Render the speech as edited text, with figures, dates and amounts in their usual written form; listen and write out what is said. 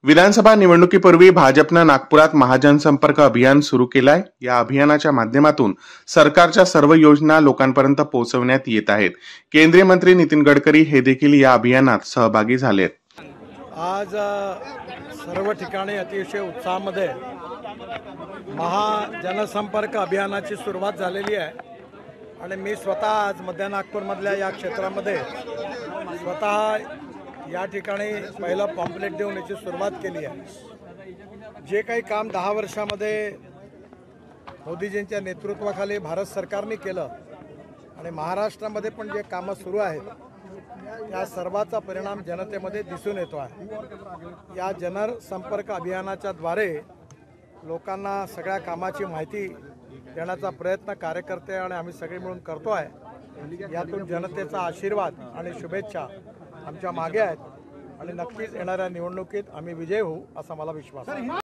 विधानसभा निवडणुकीपूर्वी भाजपनं नागपुरात महाजनसंपर्क अभियान सुरू केलाय। या अभियानाच्या माध्यमातून सरकारच्या सर्व योजना लोकांपर्यंत पोहोचवण्यात येत आहेत। केंद्रीय मंत्री नितीन गडकरी हे देखील या अभियानात सहभागी झालेत। आज सर्व ठिकाणी अतिशय उत्साहामध्ये महाजनसंपर्क अभियानाची सुरुवात झालेली आहे आणि मी स्वतः आज मध्य नागपूरमधल्या या क्षेत्रामध्ये स्वतः या ठिकाणी पहिलं पॉम्पलेट देऊन याची सुरुवात केली आहे। जे काही काम 10 वर्षामध्ये मोदीजींच्या नेतृत्वाखाली भारत सरकारने केलं आणि महाराष्ट्रामध्ये पण जे कामं सुरू आहेत त्या सर्वाचा परिणाम जनतेमध्ये दिसून येतो आहे। या जनसंपर्क अभियानाच्या द्वारे लोकांना सगळ्या कामाची माहिती देण्याचा प्रयत्न कार्यकर्ते आणि आम्ही सगळे मिळून करतो आहे। यातून जनतेचा आशीर्वाद आणि शुभेच्छा आमच्या मागे आहेत आणि नक्कीच येणाऱ्या निवडणुकीत आम्ही विजयी होऊ असा मला विश्वास आहे।